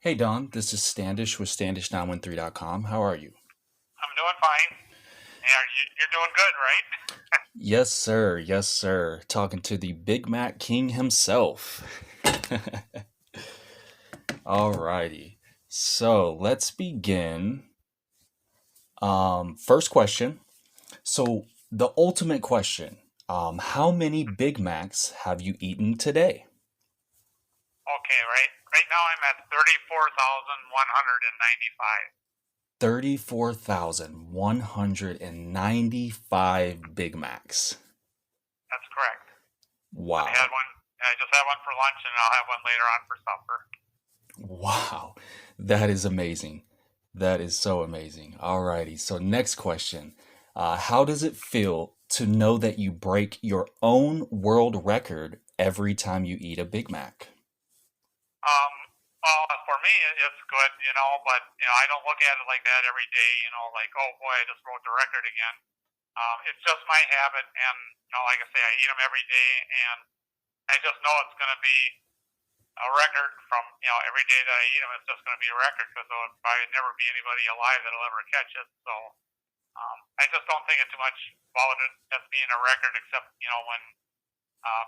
Hey Don, this is Standish with Standish913.com. How are you? I'm doing fine. Yeah, you're doing good, right? Yes, sir. Yes, sir. Talking to the Big Mac King himself. Alrighty. So let's begin. First question. So the ultimate question. How many Big Macs have you eaten today? Okay, right. Right now I'm at 34,195. 34,195 Big Macs. That's correct. I Wow. had one. I just had one for lunch, and I'll have one later on for supper. Wow. That is amazing. That is so amazing. Alrighty. So next question. How does it feel to know that you break your own world record every time you eat a Big Mac? Um, well, for me, it's good, but I don't look at it like that every day. Like, oh boy, I just broke the record again. It's just my habit, and like I say, I eat them every day, and I just know it's going to be a record from every day that I eat them. It's just going to be a record because there'll probably never be anybody alive that'll ever catch it. So I just don't think it too much about it as being a record, except when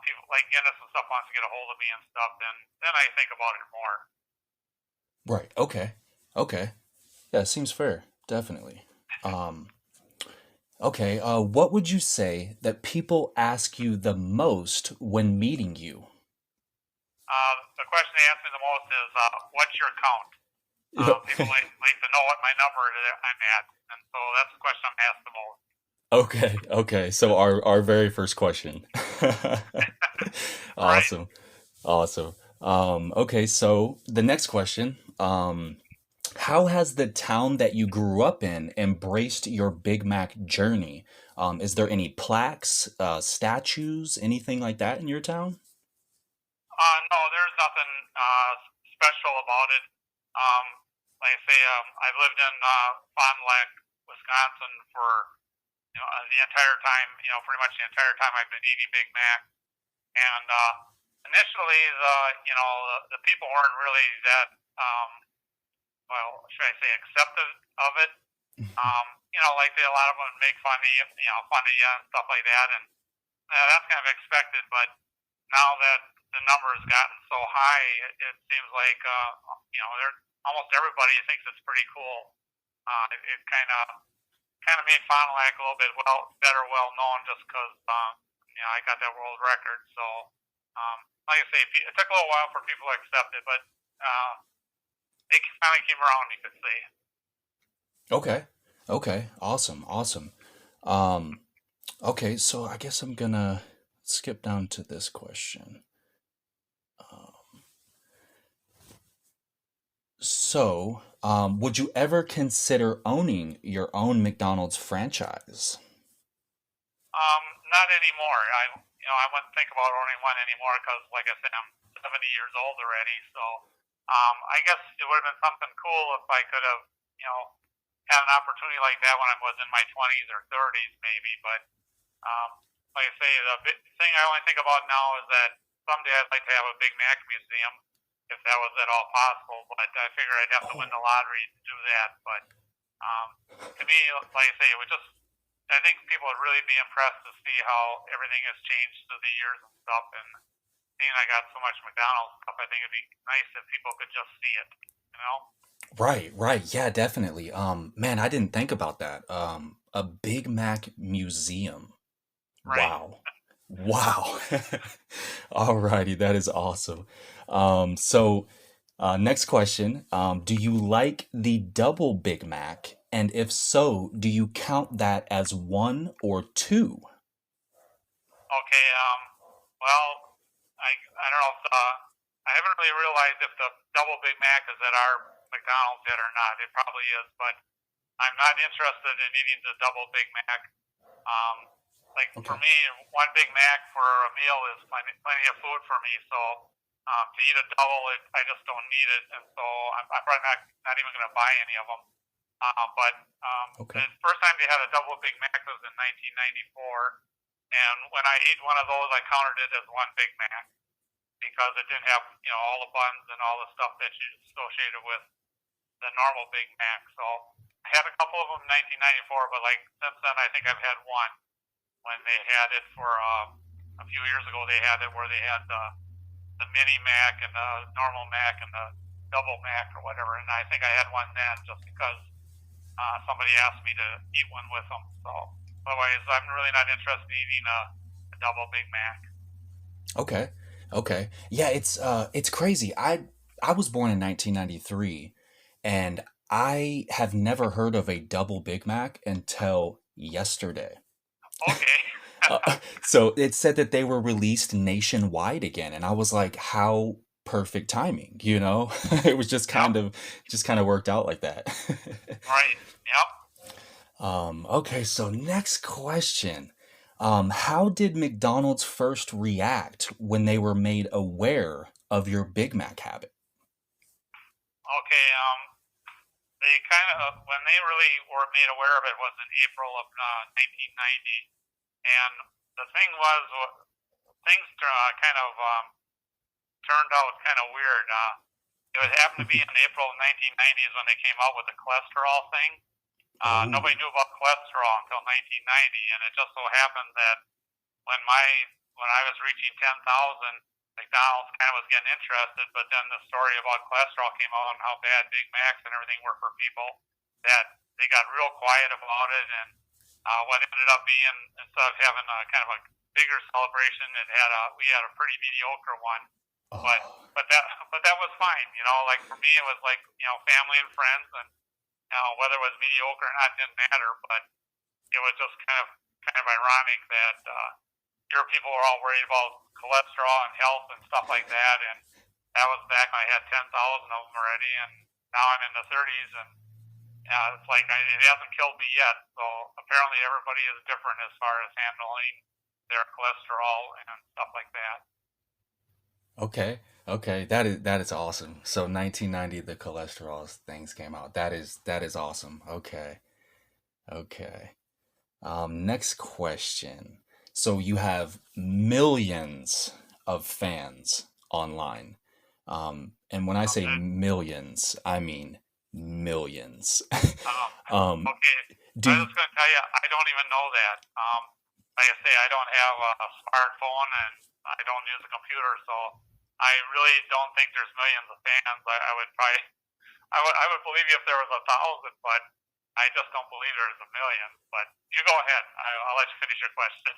people like Guinness and stuff wants to get a hold of me and stuff. Then I think about it more. Right. Okay. Okay. Yeah, seems fair. Definitely. Um, okay. What would you say that people ask you the most when meeting you? The question they ask me the most is, "What's your count?" Yep. People like to know what my number that I'm at, and so that's the question I'm asked the most. Okay, okay. So our very first question. Right. Awesome. Awesome. Okay, so the next question, how has the town that you grew up in embraced your Big Mac journey? Is there any plaques, statues, anything like that in your town? No, there's nothing special about it. Um, like I say, I've lived in Fond du Lac, Wisconsin for the entire time. Pretty much the entire time I've been eating Big Mac. And initially, the people weren't really that should I say, accepted of it. Like a lot of them make fun of you, fun of you and stuff like that, and that's kind of expected. But now that the number has gotten so high, it seems like they're almost everybody thinks it's pretty cool. It kind of made Fond du Lac a little bit well known just because I got that world record. So like I say, it took a little while for people to accept it, but it finally came around. You could say. Okay. Okay. Awesome. Awesome. Um, okay, so I guess I'm gonna skip down to this question. Would you ever consider owning your own McDonald's franchise? Not anymore. I wouldn't think about owning one anymore because, like I said, I'm 70 years old already. So, I guess it would have been something cool if I could have, you know, had an opportunity like that when I was in my 20s or 30s, maybe. But, um, like I say, the big thing I only think about now is that someday I'd like to have a Big Mac museum, if that was at all possible. But I figure I'd have to win Oh, the lottery to do that. But um, to me, like I say, it would just I think people would really be impressed to see how everything has changed through the years and stuff. And seeing I got so much McDonald's stuff, I think it'd be nice if people could just see it. You know? right, right. Yeah, definitely. Man, I didn't think about that. A Big Mac museum. Right. Wow. Wow. Alrighty, that is awesome. Next question. Do you like the double Big Mac? And if so, do you count that as one or two? Okay. Well, I don't know if I haven't really realized if the double Big Mac is at our McDonald's yet or not. It probably is, but I'm not interested in eating the double Big Mac. Um, like for Okay. me, one Big Mac for a meal is plenty of food for me. So to eat a double, I just don't need it, and so I'm probably not even going to buy any of them. But Okay. the first time they had a double Big Mac was in 1994, and when I ate one of those, I counted it as one Big Mac. because it didn't have all the buns and all the stuff that you associated with the normal Big Mac. So I had a couple of them in 1994, but like since then I think I've had one when they had it for a few years ago. They had it where they had the mini Mac and the normal Mac and the double Mac or whatever, and I think I had one then just because somebody asked me to eat one with them. So otherwise, I'm really not interested in eating a double Big Mac. Okay. Okay. Yeah, it's crazy. I was born in 1993 and I have never heard of a double Big Mac until yesterday. Okay. So it said that they were released nationwide again and I was like, how perfect timing, you know? It was Yep. just kind of worked out like that. Right. Yep. Okay, so next question. How did McDonald's first react when they were made aware of your Big Mac habit? Okay. They kind of when they really were made aware of it was in April of 1990, and the thing was things kind of turned out kind of weird. It would happen to be in April of 1990 is when they came out with the cholesterol thing. Oh, Nobody knew about cholesterol until 1990, and it just so happened that when my when I was reaching 10,000, McDonald's kind of was getting interested. But then the story about cholesterol came out and how bad Big Macs and everything were for people that they got real quiet about it. And what ended up being instead of having a kind of a bigger celebration, we had a pretty mediocre one. But oh, that was fine. Like for me, it was like family and friends, and whether it was mediocre or not didn't matter. But it was just kind of ironic that your people were all worried about cholesterol and health and stuff like that, and that was back when I had 10,000 of them already, and now I'm in the 30s, and it's like it hasn't killed me yet. So apparently everybody is different as far as handling their cholesterol and stuff like that. okay, okay. That is awesome. So 1990, the cholesterol things came out. That is awesome. Okay, okay. Next question. So you have millions of fans online. And when I say Okay. millions, I mean millions. Um, um, okay. do I you, was going to tell you, I don't even know that. Like I say, I don't have a smartphone and I don't use a computer, so I really don't think there's millions of fans. I would probably, I would believe you if there was 1,000, but I just don't believe there's a million. But you go ahead. I'll let you finish your question.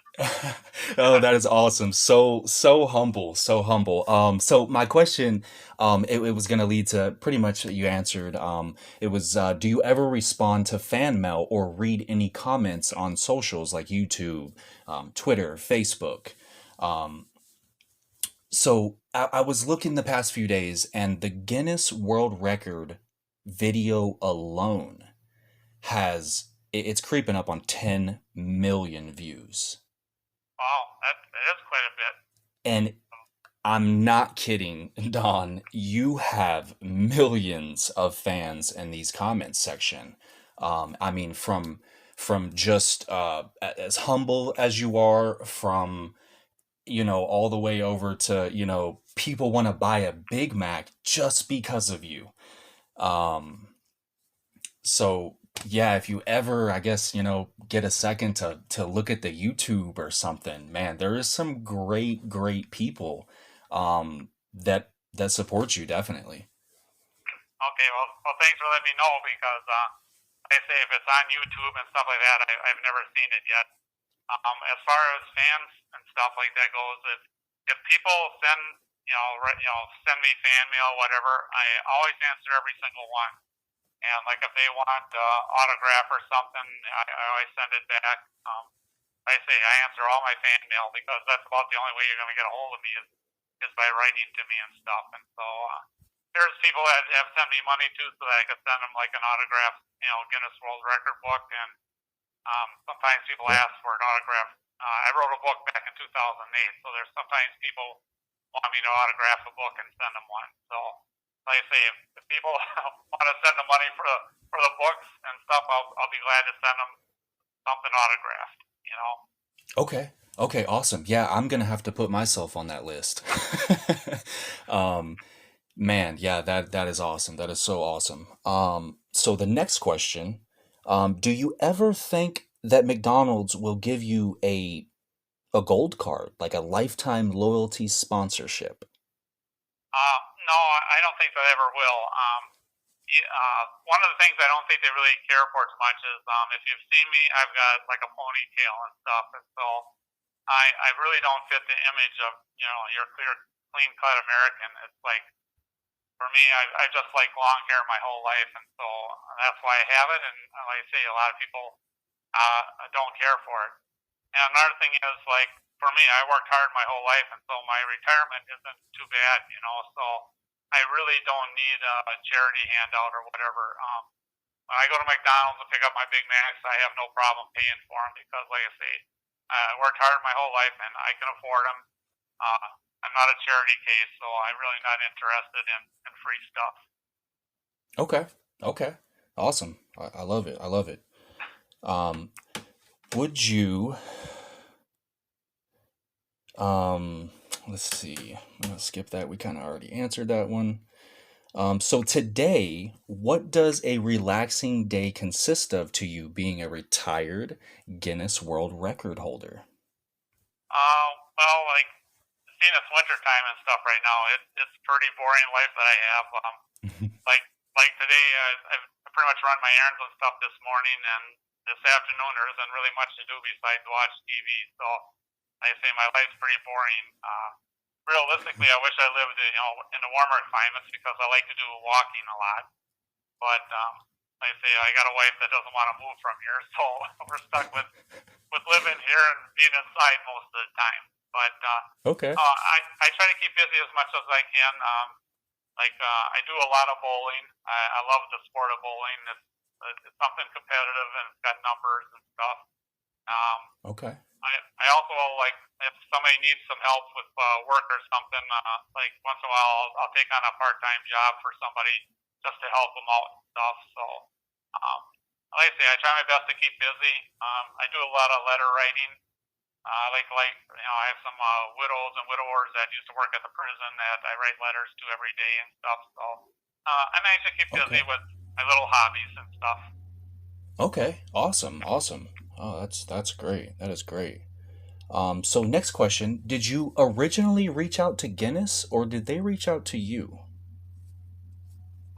oh, that is awesome. So humble, so humble. So my question, it was gonna lead to pretty much you answered. It was, do you ever respond to fan mail or read any comments on socials like YouTube, Twitter, Facebook? Um, so I was looking the past few days, and the Guinness World Record video alone it's creeping up on 10 million views. Wow, that is quite a bit. And I'm not kidding, Don. You have millions of fans in these comments section. I mean, from just as humble as you are, from all the way over to people want to buy a Big Mac just because of you. Um, so yeah, if you ever, I guess, get a second to look at the YouTube or something, man, there is some great people that support you definitely. Okay, well, thanks for letting me know because, like I say, if it's on YouTube and stuff like that, I've never seen it yet. As far as fans and stuff like that goes, if people send me fan mail, whatever, I always answer every single one. And like if they want autograph or something, I always send it back. Like I say I answer all my fan mail because that's about the only way you're going to get a hold of me is by writing to me and stuff. And so there's people that have sent me money too, so that I could send them like an autograph, Guinness World Record book. And sometimes people Yeah. ask for an autograph. I wrote a book back in 2008, so there's sometimes people want me to autograph a book and send them one. So, like I say, if people want to send the money for the books and stuff, I'll be glad to send them something autographed. Okay. Okay, awesome. Yeah, I'm gonna have to put myself on that list. Um, Man, yeah, that is awesome. That is so awesome. So the next question, do you ever think that McDonald's will give you a gold card, like a lifetime loyalty sponsorship? No, I don't think that ever will. One of the things I don't think they really care for too much is if you've seen me, I've got like a ponytail and stuff, and so I really don't fit the image of your clean cut American. It's like for me, I just like long hair my whole life, and so that's why I have it. And like I say, a lot of people don't care for it. And another thing is like for me, I worked hard my whole life, and so my retirement isn't too bad, So I really don't need a charity handout or whatever. When I go to McDonald's and pick up my Big Macs, I have no problem paying for them because, like I say, I worked hard my whole life and I can afford them. Uh, I'm not a charity case, so I'm really not interested in free stuff. Okay, okay, awesome. I love it. I love it. Um, would you, um, let's see, I'm gonna skip that. We kind of already answered that one. So today, what does a relaxing day consist of to you being a retired Guinness World Record holder? Well, like seeing it's winter time and stuff right now, it's pretty boring life that I have. Like like today, I pretty much run my errands and stuff this morning, and this afternoon there isn't really much to do besides watch TV. So I say my life's pretty boring. Realistically, I wish I lived in the warmer climates because I like to do walking a lot. But like I say, I got a wife that doesn't want to move from here, so we're stuck with living here and being inside most of the time. But Okay. I try to keep busy as much as I can. I do a lot of bowling. I love the sport of bowling. It's something competitive and it's got numbers and stuff. Um, Okay. I also like if somebody needs some help with work or something. Like once in a while, I'll take on a part-time job for somebody just to help them out and stuff. So, um, like I say, I try my best to keep busy. I do a lot of letter writing. I have some widows and widowers that used to work at the prison that I write letters to every day and stuff. So I manage to keep busy Okay. with my little hobbies and stuff. Okay. Awesome. Awesome. Oh, that's great. That is great. So next question, did you originally reach out to Guinness or did they reach out to you?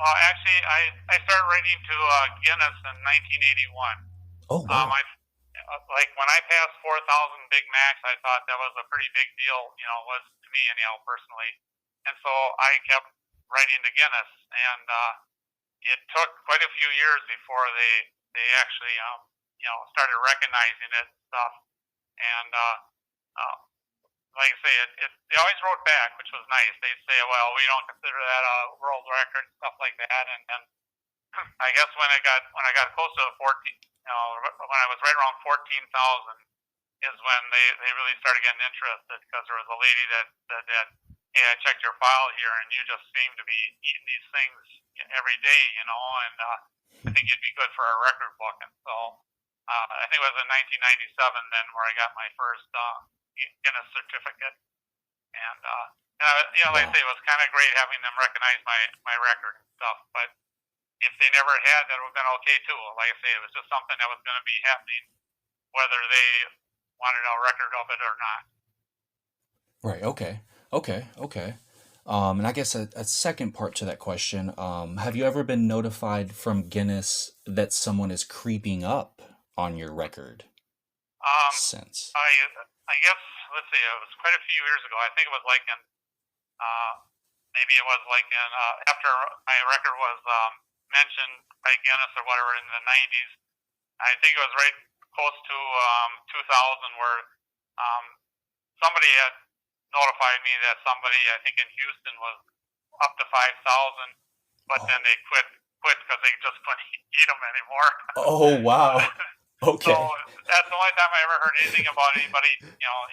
Actually, I started writing to Guinness in 1981. Oh, I wow. like when I passed 4,000 Big Macs, I thought that was a pretty big deal. Was to me anyhow personally, and so I kept writing to Guinness, and it took quite a few years before they actually started recognizing it and stuff. And uh, like I say, they always wrote back, which was nice. They'd say, "Well, we don't consider that a world record," stuff like that. And then I guess when I got close to the 14, when I was right around 14,000, is when they really started getting interested because there was a lady that hey, I checked your file here and you just seem to be eating these things every day, and I think you'd be good for a record book. And so I think it was in 1997 then where I got my first Guinness certificate. And like I Wow. say, it was kind of great having them recognize my record and stuff. But if they never had, that would have been okay too. Like I say, it was just something that was going to be happening, whether they wanted a record of it or not. Right. Okay. Okay. Okay. And I guess a second part to that question, have you ever been notified from Guinness that someone is creeping up on your record Um, since? I guess let's see, it was quite a few years ago. I think it was like in uh, maybe it was like in after my record was mentioned by Guinness or whatever in the 90s. I think it was right close to 2000 where um, somebody had notified me that somebody I think in Houston was up to 5,000, but then Oh. they quit because they just couldn't eat them anymore. Oh, so, wow. so Okay. that's the only time I ever heard anything about anybody,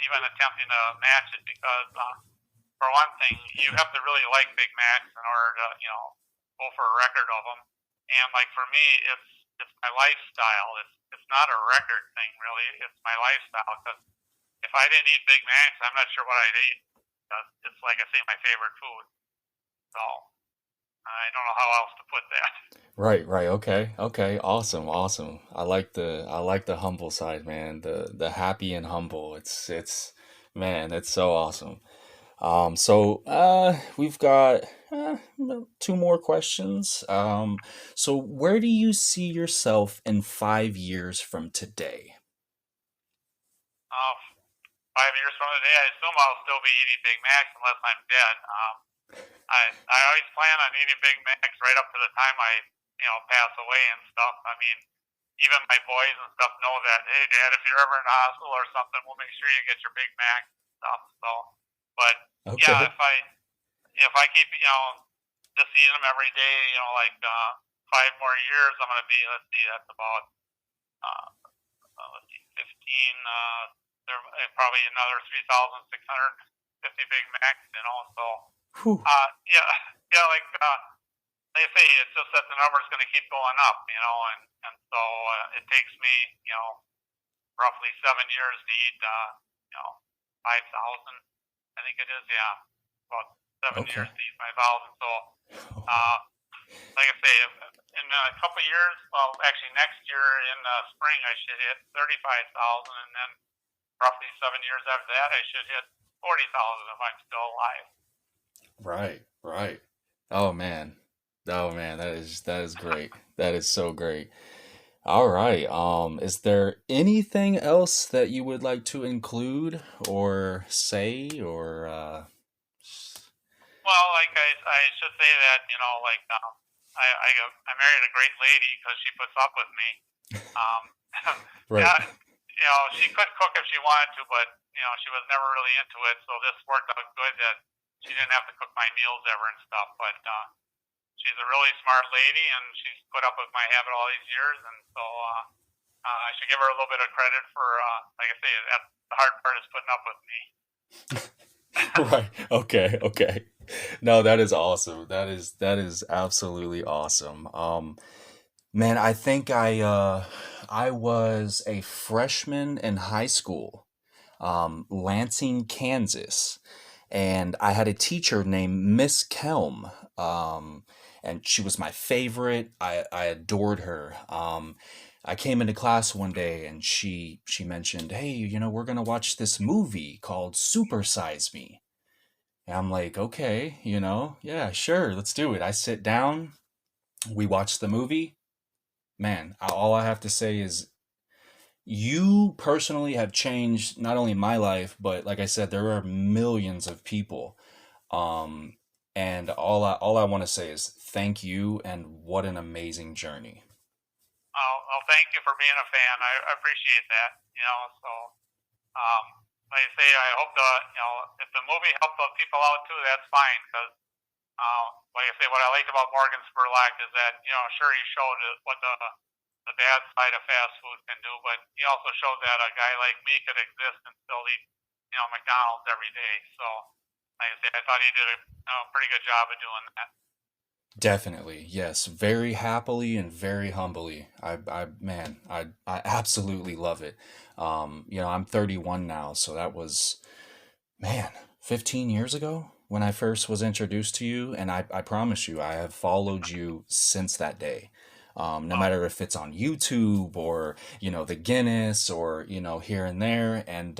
even attempting to match it because for one thing, you have to really like Big Macs in order to, go for a record of them. And like for me, it's my lifestyle. It's not a record thing really. It's my lifestyle because if if I didn't eat Big Macs, I'm not sure what I'd eat. It's like I say, my favorite food. So I don't know how else to put that. Right, right. Okay. Okay. Awesome. Awesome. I like the humble side, man. The happy and humble. It's man, it's so awesome. We've got two more questions. So where do you see yourself in 5 years from today? Uh, 5 years from today, I assume I'll still be eating Big Macs unless I'm dead. I always plan on eating Big Macs right up to the time I pass away and stuff. I mean, even my boys and stuff know that. Hey, Dad, if you're ever in the hospital or something, we'll make sure you get your Big Mac and stuff. So, but yeah, Okay. if I keep just eating them every day, like 5 more years, I'm gonna be. Let's see, that's about uh, let's see, 15. There probably another 3,650 Big Macs. So Whew. yeah, yeah, like they say, it's just that the number's going to keep going up, and so it takes me, roughly 7 years to eat, 5,000. I think it is, yeah, about seven Okay. years to eat 5,000. So, uh, like I say, in a couple of years, well, actually next year in spring, I should hit 35,000, and then roughly 7 years after that, I should hit 40,000 if I'm still alive. Right, right. Oh man. Oh man, that is great. That is so great. All right. Is there anything else that you would like to include or say or Well, like I should say that like I married a great lady because she puts up with me. Um, right. yeah, she could cook if she wanted to, but she was never really into it. So this worked out good that she didn't have to cook my meals ever and stuff. But she's a really smart lady, and she's put up with my habit all these years, and so I should give her a little bit of credit for, like I say, that's the hard part is putting up with me. Right. Okay. Okay. No, that is awesome. That is absolutely awesome. Man, I think I was a freshman in high school, Lansing, Kansas, and I had a teacher named Miss Kelm, and she was my favorite. I adored her. I came into class one day and she mentioned, "Hey, we're gonna watch this movie called Supersize Me." And I'm like, "Okay, yeah, sure, let's do it." I sit down, we watch the movie. Man, all I have to say is you personally have changed not only my life, but like I said, there are millions of people. Um, and all I want to say is thank you and what an amazing journey. Well, thank you for being a fan. I appreciate that. So um, like I say, I hope if the movie helped those people out too, that's fine. Because like I say, what I liked about Morgan Spurlock is that sure he showed what the bad side of fast food can do, but he also showed that a guy like me could exist and still eat McDonald's every day. So like I say, I thought he did a pretty good job of doing that. Definitely, yes, very happily and very humbly. Man, I absolutely love it. I'm 31 now, so that was, man, 15 years ago when I first was introduced to you, and I promise you, I have followed you since that day. No Oh, matter if it's on YouTube or, the Guinness or, here and there. And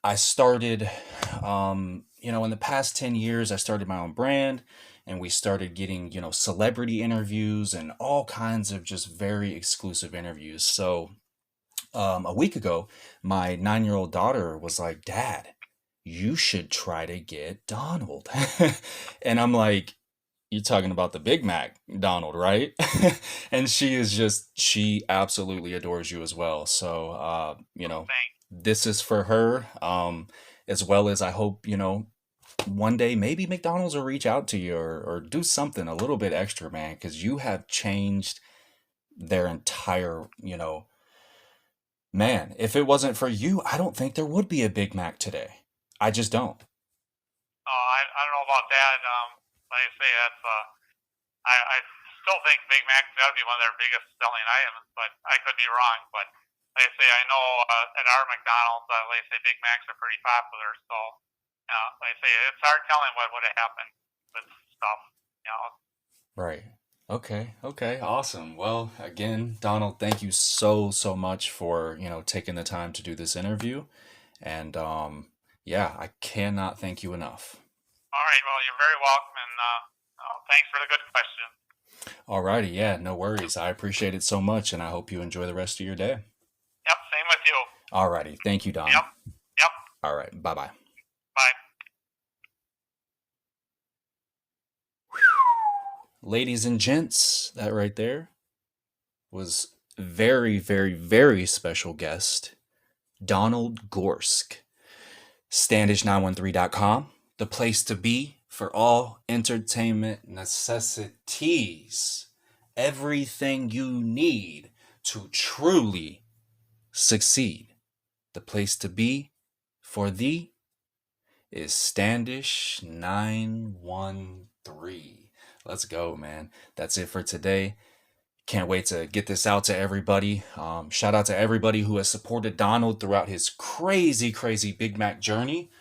I started, in the past 10 years, I started my own brand and we started getting, celebrity interviews and all kinds of just very exclusive interviews. So a week ago, my 9-year-old daughter was like, "Dad, you should try to get Donald." And I'm like, "You're talking about the Big Mac Donald, right?" And she absolutely adores you as well. So, thanks. this is for her, as well as I hope, one day maybe McDonald's will reach out to you or do something a little bit extra, man, because you have changed their entire, man, if it wasn't for you, I don't think there would be a Big Mac today. I just don't. I don't know about that. Like I say, that's I still think Big Mac's got to be one of their biggest selling items, but I could be wrong. But like I say, I know at our McDonald's, like I say, Big Macs are pretty popular. So, like I say, it's hard telling what would have happened with stuff. You know. Right. Okay. Okay. Awesome. Well, again, Donald, thank you so, so much for, taking the time to do this interview. And yeah, I cannot thank you enough. All right. Well, you're very welcome, and thanks for the good question. Alrighty. Yeah, no worries. I appreciate it so much, and I hope you enjoy the rest of your day. Yep. Same with you. Alrighty. Thank you, Don. Yep. Yep. All right. Bye bye. Bye. Ladies and gents, that right there was very, very, very special guest, Donald Gorske. Standish913.com, the place to be for all entertainment necessities. Everything you need to truly succeed. The place to be for thee is Standish913. Let's go, man. That's it for today. Can't wait to get this out to everybody. Shout out to everybody who has supported Donald throughout his crazy, crazy Big Mac journey.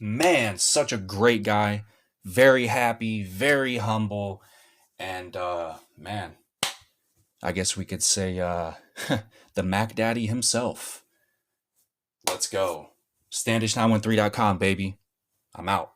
Man, such a great guy. Very happy, very humble. And man, I guess we could say the Mac Daddy himself. Let's go. Standish913.com, baby. I'm out.